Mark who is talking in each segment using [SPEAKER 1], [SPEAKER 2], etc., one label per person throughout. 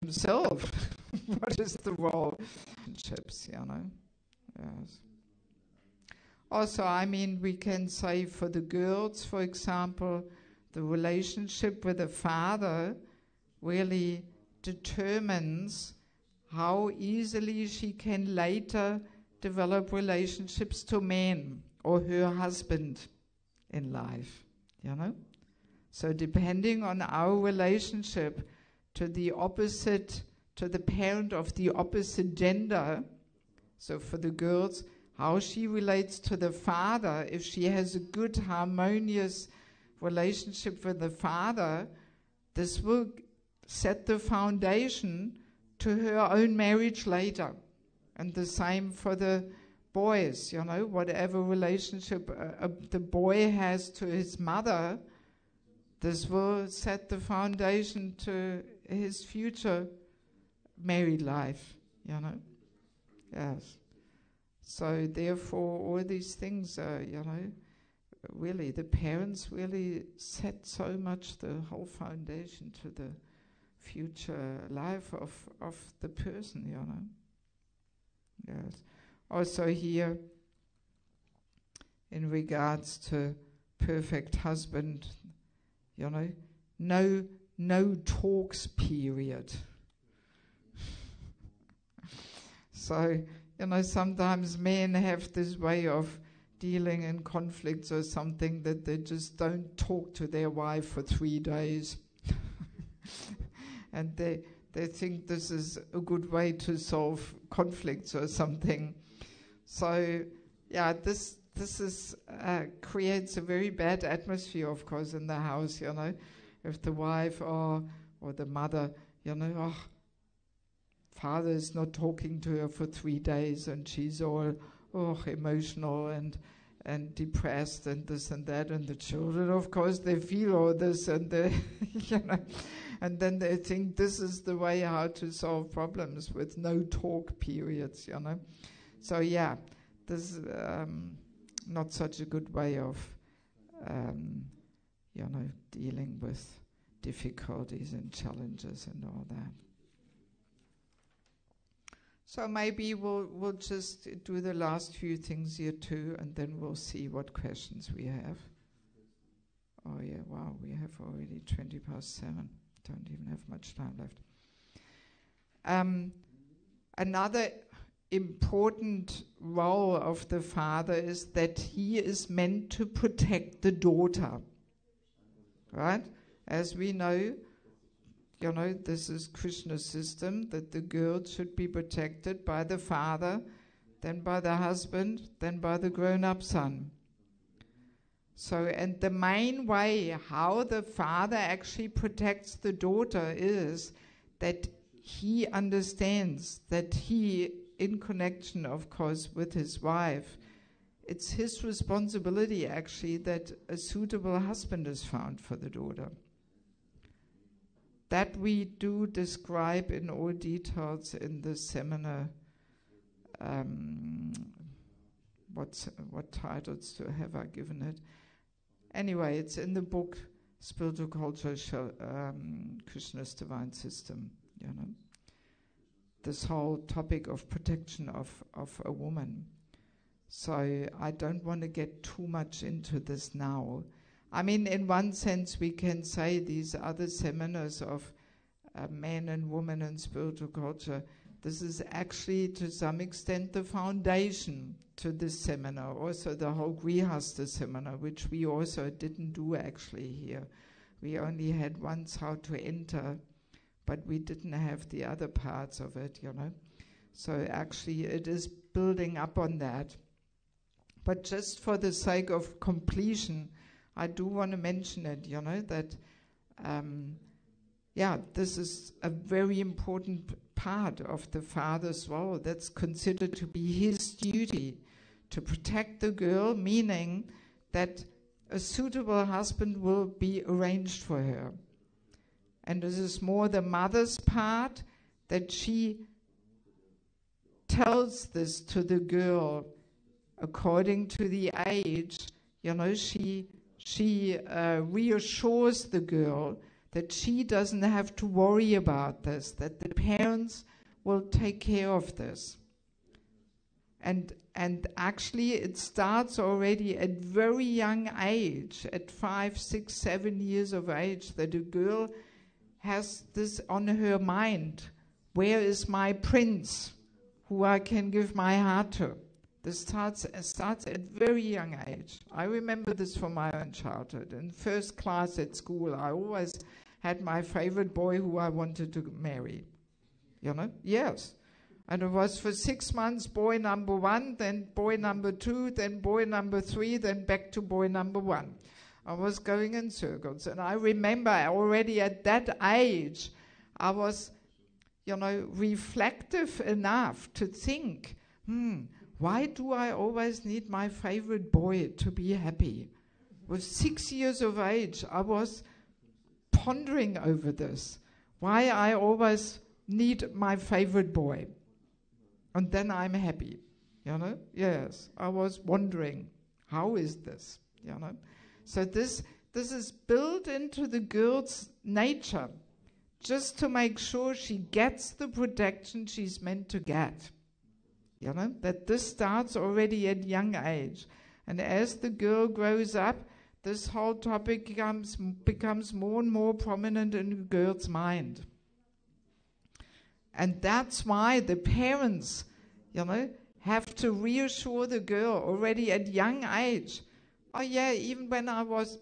[SPEAKER 1] himself. What is the role? Relationships, you know. Yes. Also, I mean, we can say for the girls, for example, the relationship with the father really determines how easily she can later develop relationships to men or her husband in life, you know. So depending on our relationship to the opposite, to the parent of the opposite gender, so for the girls, how she relates to the father, if she has a good harmonious relationship with the father, this will set the foundation to her own marriage later. And the same for the boys, you know, whatever relationship the boy has to his mother, this will set the foundation to his future married life, you know. Yes. So therefore, all these things are, you know, really, the parents really set so much the whole foundation to the future life of the person, you know. Yes. Also here, in regards to perfect husband, you know, no talks period. So, you know, sometimes men have this way of dealing in conflicts or something that they just don't talk to their wife for 3 days. And they think this is a good way to solve conflicts or something. So, yeah, this is creates a very bad atmosphere, of course, in the house, you know. If the wife or the mother, you know, oh, father is not talking to her for 3 days and she's all emotional and depressed and this and that, and the children, of course, they feel all this, and they, you know, and then they think this is the way how to solve problems with no talk periods, you know. So yeah, this is not such a good way of, you know, dealing with difficulties and challenges and all that. So maybe we'll just do the last few things here too, and then we'll see what questions we have. Oh yeah, wow, we have already 7:20. Don't even have much time left. Another important role of the father is that he is meant to protect the daughter, right? As we know, you know, this is Krishna's system, that the girl should be protected by the father, then by the husband, then by the grown-up son. So, and the main way how the father actually protects the daughter is that he understands that he, in connection, of course, with his wife, it's his responsibility, actually, that a suitable husband is found for the daughter. That we do describe in all details in the seminar. What titles have I given it? Anyway, it's in the book Spiritual Culture, Krishna's Divine System, you know. This whole topic of protection of a woman. So I don't want to get too much into this now. I mean, in one sense, we can say these other seminars of men and women and spiritual culture, this is actually to some extent the foundation to this seminar, also the whole Grihastha seminar, which we also didn't do actually here. We only had once how to enter, but we didn't have the other parts of it, you know. So actually it is building up on that. But just for the sake of completion, I do want to mention it, you know, that, this is a very important part of the father's role. That's considered to be his duty, to protect the girl, meaning that a suitable husband will be arranged for her. And this is more the mother's part, that she tells this to the girl according to the age, you know, she reassures the girl that she doesn't have to worry about this, that the parents will take care of this. And actually it starts already at very young age, at 5, 6, 7 years of age, that a girl has this on her mind. Where is my prince who I can give my heart to? This starts at very young age. I remember this from my own childhood. In first class at school, I always had my favorite boy who I wanted to marry. You know? Yes. And it was for 6 months boy number 1, then boy number 2, then boy number 3, then back to boy number 1. I was going in circles. And I remember already at that age, I was, reflective enough to think, why do I always need my favorite boy to be happy? With 6 years of age, I was pondering over this. Why I always need my favorite boy. And then I'm happy, Yes, I was wondering, how is this, So this is built into the girl's nature, just to make sure she gets the protection she's meant to get. That this starts already at young age. And as the girl grows up, this whole topic becomes more and more prominent in the girl's mind. And that's why the parents, have to reassure the girl already at young age. Oh yeah, even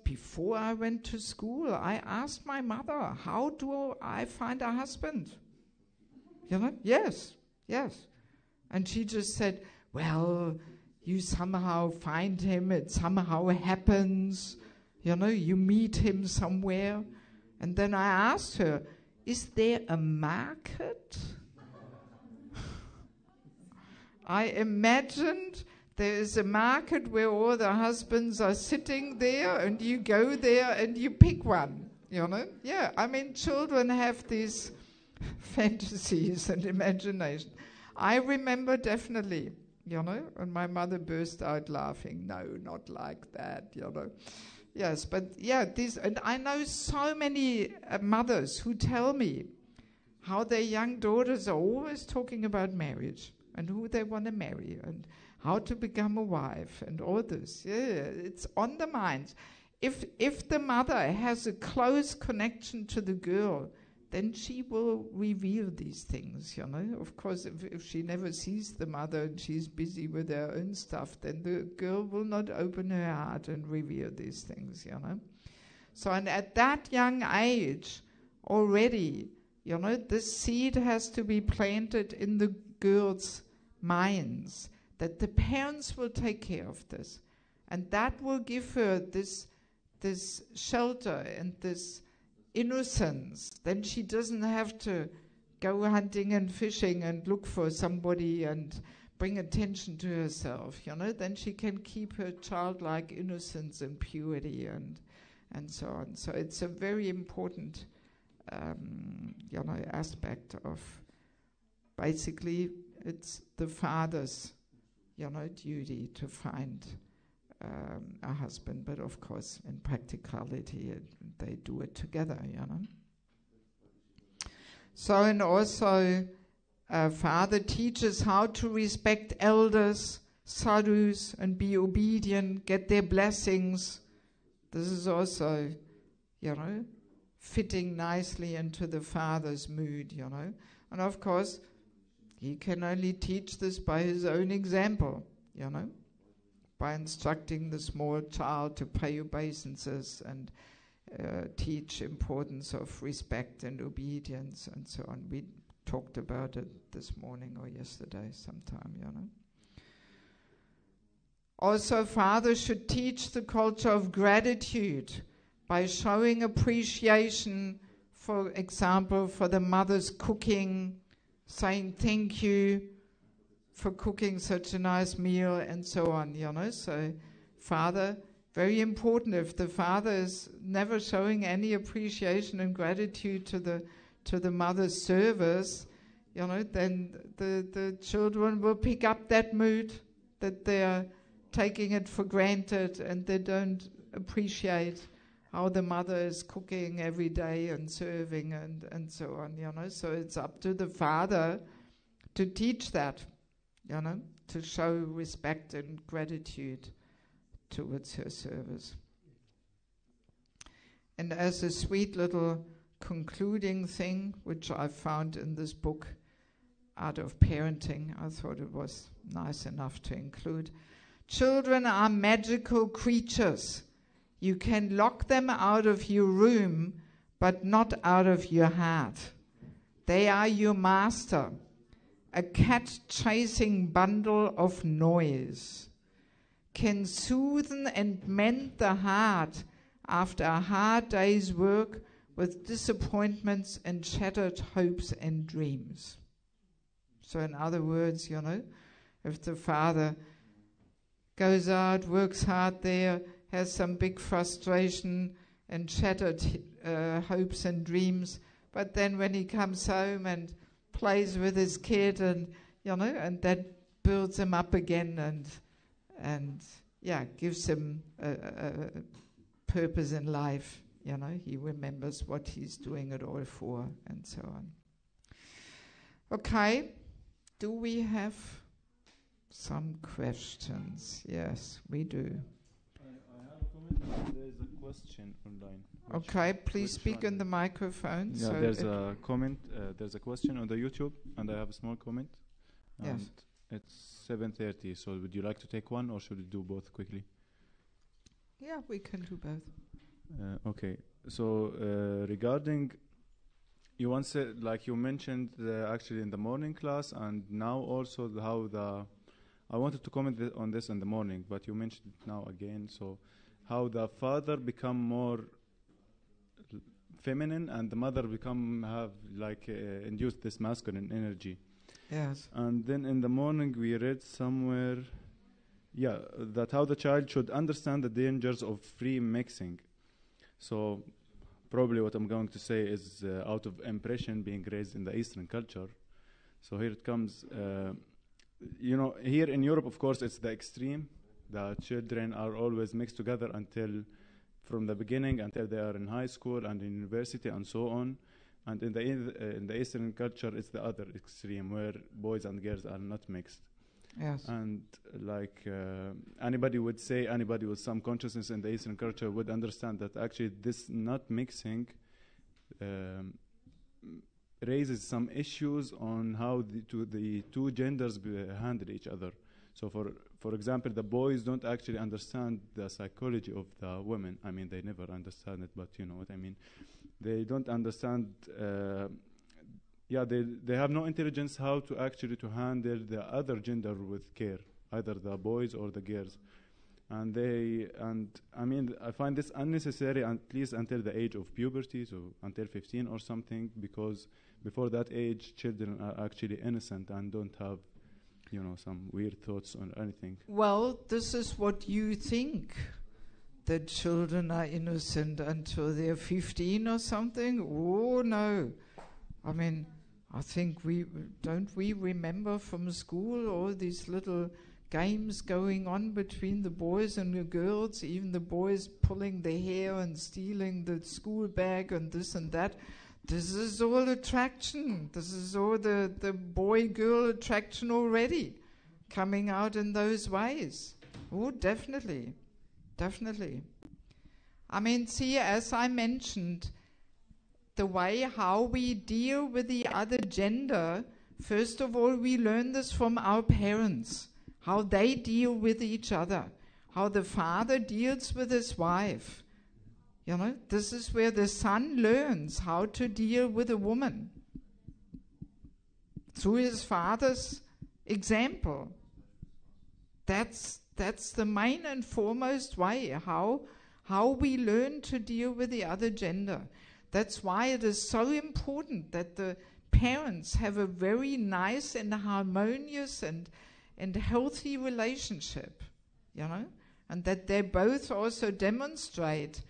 [SPEAKER 1] before I went to school, I asked my mother, how do I find a husband? Yes. And she just said, well, you somehow find him, it somehow happens, you meet him somewhere. And then I asked her, is there a market? I imagined there is a market where all the husbands are sitting there and you go there and you pick one, Yeah, children have these fantasies and imagination. I remember definitely, and my mother burst out laughing. No, not like that, Yes, but and I know so many mothers who tell me how their young daughters are always talking about marriage and who they want to marry and how to become a wife and all this. Yeah, it's on the mind. If the mother has a close connection to the girl, then she will reveal these things, Of course, if she never sees the mother and she's busy with her own stuff, then the girl will not open her heart and reveal these things, So, and at that young age, already, this seed has to be planted in the girl's minds, that the parents will take care of this. And that will give her this shelter and this innocence. Then she doesn't have to go hunting and fishing and look for somebody and bring attention to herself, Then she can keep her childlike innocence and purity and so on. So it's a very important, aspect of, basically, it's the father's, duty to find a husband, but of course, in practicality, they do it together, So, and also, father teaches how to respect elders, sadhus, and be obedient, get their blessings. This is also, fitting nicely into the father's mood, And of course, he can only teach this by his own example, by instructing the small child to pay obeisances and teach importance of respect and obedience and so on. We talked about it this morning or yesterday sometime, Also, father should teach the culture of gratitude by showing appreciation, for example, for the mother's cooking, saying thank you for cooking such a nice meal and so on, So father, very important. If the father is never showing any appreciation and gratitude to the mother's service, then the children will pick up that mood, that they're taking it for granted and they don't appreciate how the mother is cooking every day and serving and so on, you know. So it's up to the father to teach that, you know, to show respect and gratitude towards her service. And as a sweet little concluding thing, which I found in this book, Art of Parenting, I thought it was nice enough to include. Children are magical creatures. You can lock them out of your room, but not out of your heart. They are your master, a cat-chasing bundle of noise, can soothe and mend the heart after a hard day's work with disappointments and shattered hopes and dreams. So in other words, you know, if the father goes out, works hard there, has some big frustration and shattered hopes and dreams, but then when he comes home and plays with his kid, and you know, and that builds him up again, and yeah, gives him a purpose in life. You know, he remembers what he's doing it all for, and so on. Okay, do we have some questions? Yes, we do.
[SPEAKER 2] I have a comment. There is a question online.
[SPEAKER 1] Okay, please speak in the microphone.
[SPEAKER 2] Yeah,
[SPEAKER 1] so
[SPEAKER 2] there's a comment. There's a question on the YouTube, and I have a small comment.
[SPEAKER 1] Yes.
[SPEAKER 2] It's 7:30. So would you like to take one, or should we do both quickly?
[SPEAKER 1] Yeah, we can do both.
[SPEAKER 2] Okay. So regarding, you once said, like you mentioned, actually in the morning class, and now also I wanted to comment on this in the morning, but you mentioned it now again. So how the father become more feminine and the mother have induced this masculine energy.
[SPEAKER 1] Yes.
[SPEAKER 2] And then in the morning we read somewhere, that how the child should understand the dangers of free mixing. So probably what I'm going to say is out of impression being raised in the Eastern culture. So here it comes. Here in Europe, of course, it's the extreme. The children are always mixed together from the beginning until they are in high school and in university and so on. And in the Eastern culture, it's the other extreme where boys and girls are not mixed.
[SPEAKER 1] Yes.
[SPEAKER 2] And anybody with some consciousness in the Eastern culture would understand that actually this not mixing raises some issues on how the two genders handle each other. So for example, the boys don't actually understand the psychology of the women. I mean, they never understand it, but you know what I mean. They don't understand. They have no intelligence how to handle the other gender with care, either the boys or the girls. I find this unnecessary, at least until the age of puberty, so until 15 or something, because before that age, children are actually innocent and don't have, some weird thoughts or anything.
[SPEAKER 1] Well, this is what you think, that children are innocent until they're 15 or something. Oh, no. I mean, I think we remember from school all these little games going on between the boys and the girls, even the boys pulling their hair and stealing the school bag and this and that. This is all attraction. This is all the boy-girl attraction already coming out in those ways. Oh, definitely. Definitely. I mean, see, as I mentioned, the way how we deal with the other gender, first of all, we learn this from our parents, how they deal with each other, how the father deals with his wife. This is where the son learns how to deal with a woman, through his father's example. That's the main and foremost way, how we learn to deal with the other gender. That's why it is so important that the parents have a very nice and harmonious and healthy relationship, and that they both also demonstrate.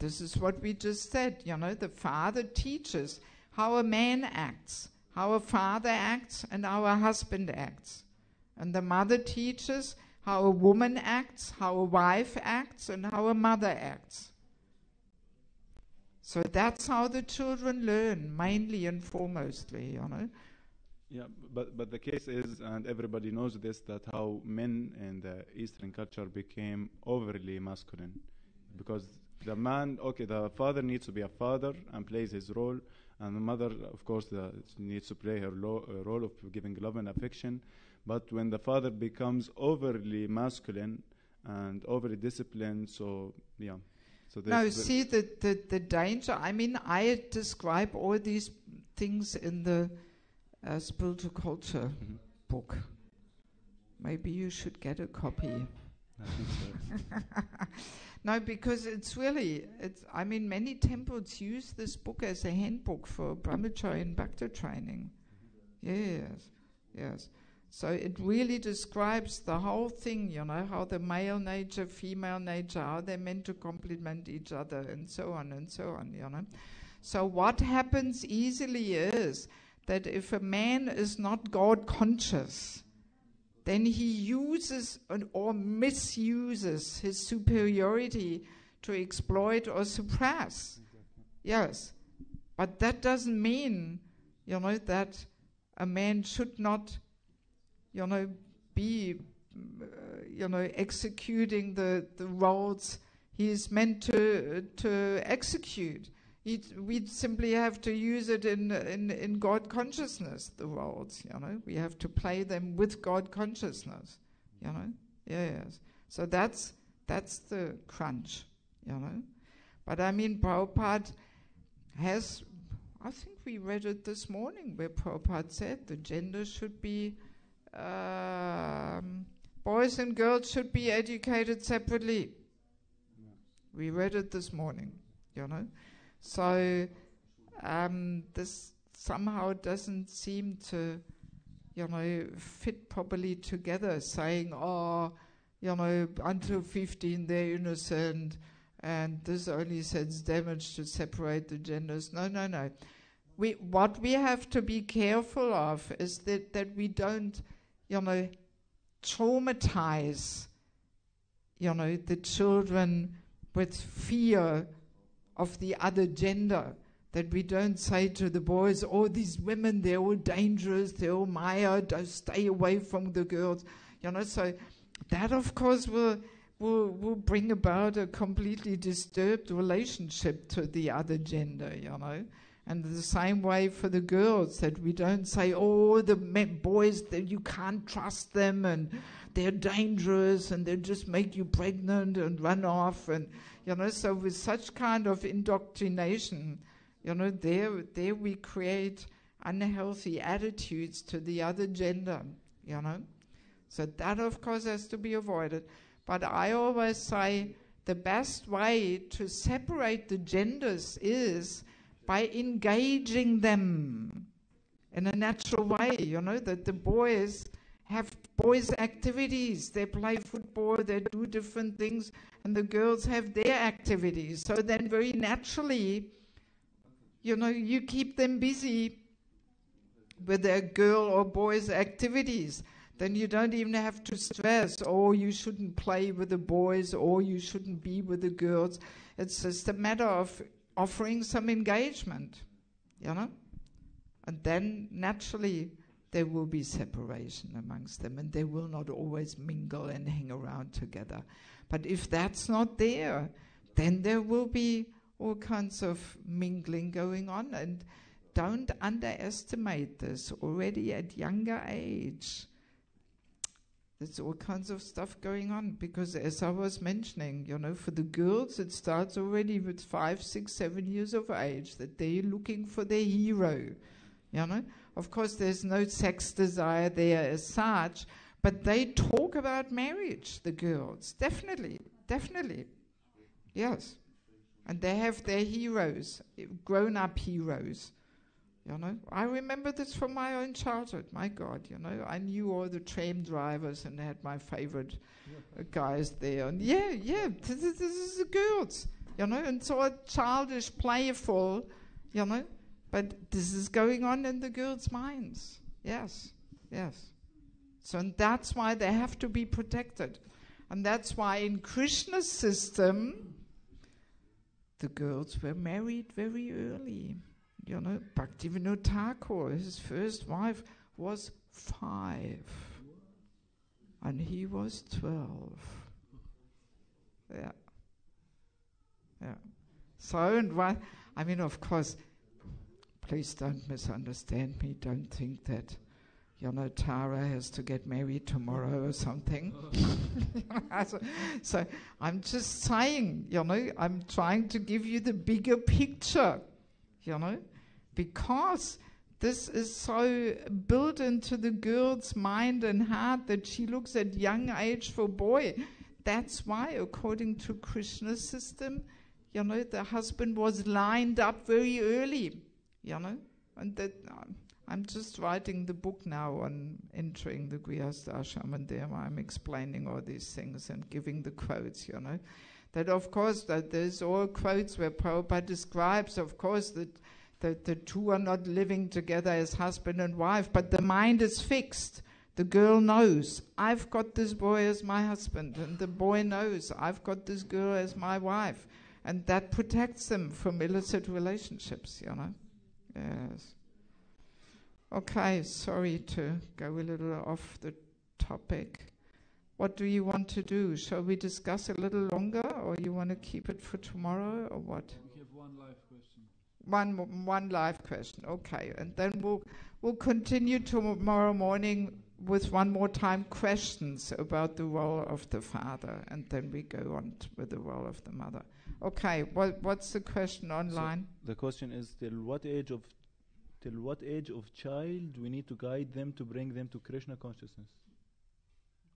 [SPEAKER 1] This is what we just said, the father teaches how a man acts, how a father acts, and how a husband acts. And the mother teaches how a woman acts, how a wife acts, and how a mother acts. So that's how the children learn, mainly and foremostly, you know.
[SPEAKER 2] Yeah, but the case is, and everybody knows this, that how men in the Eastern culture became overly masculine, because the man, okay, the father needs to be a father and plays his role, and the mother, of course, needs to play her role of giving love and affection. But when the father becomes overly masculine and overly disciplined, so yeah. So
[SPEAKER 1] no, see the danger. I mean, I describe all these things in the spiritual culture book. Maybe you should get a copy.
[SPEAKER 2] I think so.
[SPEAKER 1] No, because it's I mean, many temples use this book as a handbook for brahmachari and bhakta training. Yes, yes. So it really describes the whole thing, you know, how the male nature, female nature, how they're meant to complement each other, and so on, you know. So what happens easily is that if a man is not God conscious, then he uses or misuses his superiority to exploit or suppress. Yes. But that doesn't mean, you know, that a man should not, you know, be, you know, executing the roles he is meant to execute. We simply have to use it in God consciousness, the roles, you know. We have to play them with God consciousness, you know. Yes. So that's the crunch, you know. But I mean, Prabhupada has, I think we read it this morning, where Prabhupada said the gender should be, boys and girls should be educated separately. Yeah. We read it this morning, you know. So this somehow doesn't seem to, you know, fit properly together, saying, oh, you know, until 15 they're innocent, and this only sends damage to separate the genders. No. What we have to be careful of is that we don't, you know, traumatize, you know, the children with fear of the other gender, that we don't say to the boys, oh, these women, they're all dangerous, they're all Maya, don't stay away from the girls, you know. So that, of course, will bring about a completely disturbed relationship to the other gender, you know. And the same way for the girls, that we don't say, oh, the boys, you can't trust them, and they're dangerous, and they'll just make you pregnant and run off, and you know. So with such kind of indoctrination, you know, there we create unhealthy attitudes to the other gender, you know. So that, of course, has to be avoided. But I always say the best way to separate the genders is by engaging them in a natural way, you know, that the boys have boys' activities. They play football, they do different things, and the girls have their activities. So then very naturally, you know, you keep them busy with their girl or boys' activities. Then you don't even have to stress, oh, you shouldn't play with the boys, or you shouldn't be with the girls. It's just a matter of offering some engagement, you know. And then naturally there will be separation amongst them, and they will not always mingle and hang around together. But if that's not there, then there will be all kinds of mingling going on. And don't underestimate this already at younger age. There's all kinds of stuff going on, because as I was mentioning, you know, for the girls it starts already with 5, 6, 7 years of age, that they're looking for their hero, you know. Of course, there's no sex desire there as such, but they talk about marriage, the girls, definitely, yes. And they have their heroes, grown-up heroes, you know. I remember this from my own childhood, my God, you know. I knew all the tram drivers and had my favorite guys there. And this is the girls, you know, and so childish, playful, you know. But this is going on in the girls' minds. Yes. So and that's why they have to be protected. And that's why in Krishna's system, the girls were married very early. You know, Bhaktivinoda Thakur, his first wife, was 5. And he was 12. Yeah. Yeah. So, and why, I mean, of course, please don't misunderstand me. Don't think that, you know, Tara has to get married tomorrow or something. So I'm just saying, you know, I'm trying to give you the bigger picture, you know, because this is so built into the girl's mind and heart that she looks at young age for boy. That's why, according to Krishna's system, you know, the husband was lined up very early, you know, and that I'm just writing the book now on entering the Grihastha ashram, and there I'm explaining all these things and giving the quotes, you know. That of course, that there's all quotes where Prabhupada describes, of course, that the two are not living together as husband and wife, but the mind is fixed. The girl knows, I've got this boy as my husband, and the boy knows, I've got this girl as my wife. And that protects them from illicit relationships, you know. Yes. Okay, sorry to go a little off the topic. What do you want to do? Shall we discuss a little longer, or you want to keep it for tomorrow, or what?
[SPEAKER 3] We have one live question.
[SPEAKER 1] One live question, okay. And then we'll continue tomorrow morning with one more time questions about the role of the father, and then we go on with the role of the mother. Okay, what's the question online?
[SPEAKER 2] So the question is, till what age of child we need to guide them to bring them to Krishna consciousness?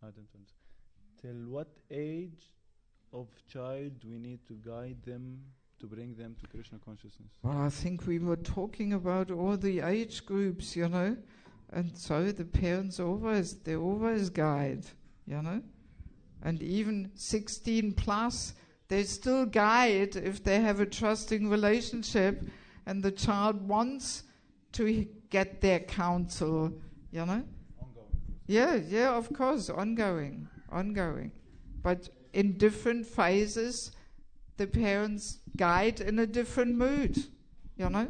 [SPEAKER 2] I don't understand. Till what age of child we need to guide them to bring them to Krishna consciousness?
[SPEAKER 1] Well, I think we were talking about all the age groups, you know, and so the parents they always guide, you know, and even 16 plus, they still guide if they have a trusting relationship and the child wants to get their counsel, you know. Ongoing. Yeah, of course, ongoing. But in different phases, the parents guide in a different mood, you know,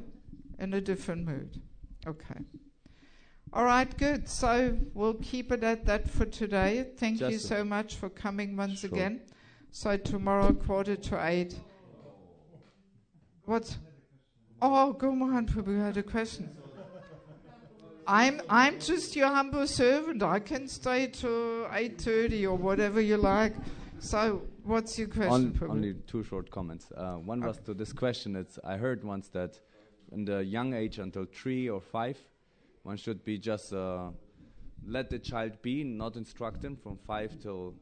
[SPEAKER 1] in a different mood. Okay. All right, good. So we'll keep it at that for today. Thank you so much for coming once again. So tomorrow, 7:45. What? Oh, go on, Prabhu had a question. I'm just your humble servant. I can stay till 8:30 or whatever you like. So, what's your question, Prabhu?
[SPEAKER 4] Only 2 short comments. One was to this question. I heard once that in the young age until 3 or 5, one should be just let the child be, not instruct him. From 5 till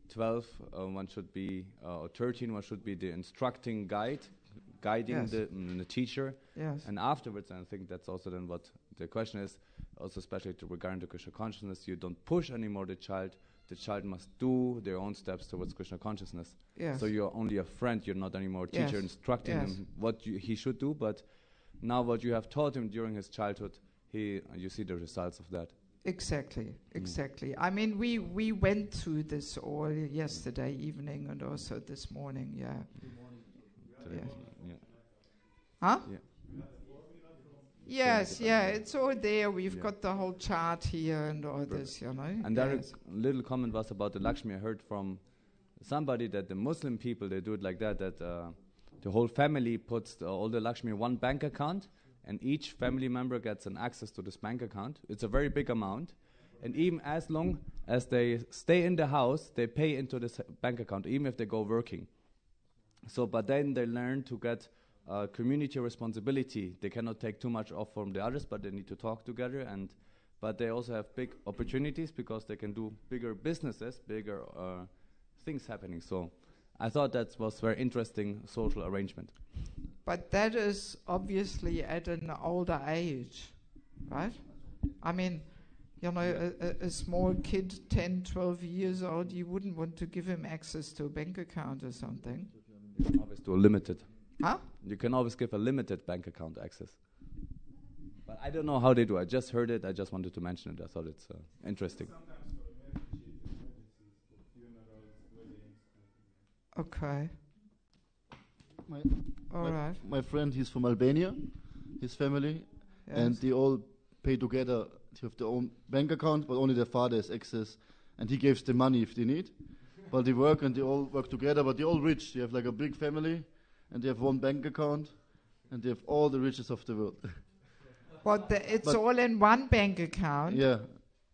[SPEAKER 4] 12, one should be, or 13, one should be the instructing guiding
[SPEAKER 1] Yes.
[SPEAKER 4] the teacher.
[SPEAKER 1] Yes.
[SPEAKER 4] And afterwards, and I think that's also then what the question is, also especially regarding to Krishna consciousness, you don't push anymore the child. The child must do their own steps towards Krishna consciousness.
[SPEAKER 1] Yes.
[SPEAKER 4] So you're only a friend, you're not anymore a teacher instructing
[SPEAKER 1] Yes.
[SPEAKER 4] him what he should do, but now what you have taught him during his childhood, you see the results of that.
[SPEAKER 1] Exactly. I mean, we went through this all yesterday evening and also this morning, yeah.
[SPEAKER 4] Today.
[SPEAKER 1] Yeah.
[SPEAKER 4] Yeah.
[SPEAKER 1] Huh?
[SPEAKER 4] Yeah.
[SPEAKER 1] Yes, it's all there. We've got the whole chart here and all this, you know.
[SPEAKER 4] And that little comment was about the Lakshmi. I heard from somebody that the Muslim people, they do it like that the whole family puts all the Lakshmi in one bank account, and each family member gets an access to this bank account. It's a very big amount. And even as long as they stay in the house, they pay into this bank account, even if they go working. So, but then they learn to get community responsibility. They cannot take too much off from the others, but they need to talk together. But they also have big opportunities because they can do bigger businesses, bigger things happening. So I thought that was very interesting social arrangement.
[SPEAKER 1] But that is obviously at an older age, right? I mean, you know, a small kid, 10, 12 years old, you wouldn't want to give him access to a bank account or something.
[SPEAKER 4] You can always do a limited.
[SPEAKER 1] Huh?
[SPEAKER 4] You can always give a limited bank account access. But I don't know how they do. I just heard it. I just wanted to mention it. I thought it's interesting.
[SPEAKER 1] Okay. All right.
[SPEAKER 3] My friend, he's from Albania, his family,
[SPEAKER 1] Yes.
[SPEAKER 3] and they all pay together to have their own bank account, but only their father has access, and he gives them money if they need. But they work and they all work together, but they're all rich. They have like a big family, and they have one bank account, and they have all the riches of the world.
[SPEAKER 1] It's
[SPEAKER 3] But-
[SPEAKER 1] all in one bank account?
[SPEAKER 3] Yeah,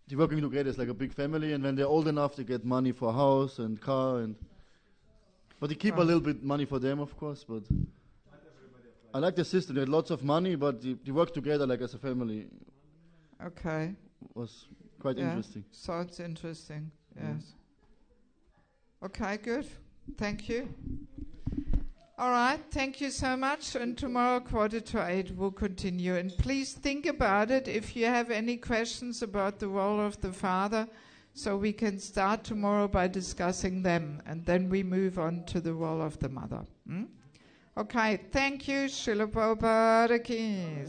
[SPEAKER 3] they're working together. It's like a big family, and when they're old enough, they get money for a house and car, and but they keep a
[SPEAKER 1] Right.
[SPEAKER 3] little bit money for them, of course. But I like the system. They had lots of money, but they work together like as a family.
[SPEAKER 1] Okay.
[SPEAKER 3] Was quite
[SPEAKER 1] Yeah.
[SPEAKER 3] interesting.
[SPEAKER 1] So it's interesting.
[SPEAKER 3] Yeah.
[SPEAKER 1] Yes. Okay, good. Thank you. All right. Thank you so much. And tomorrow, 7:45, we'll continue. And please think about it if you have any questions about the role of the father, so we can start tomorrow by discussing them. And then we move on to the role of the mother. Okay. Thank you. Srila Prabhupada ki.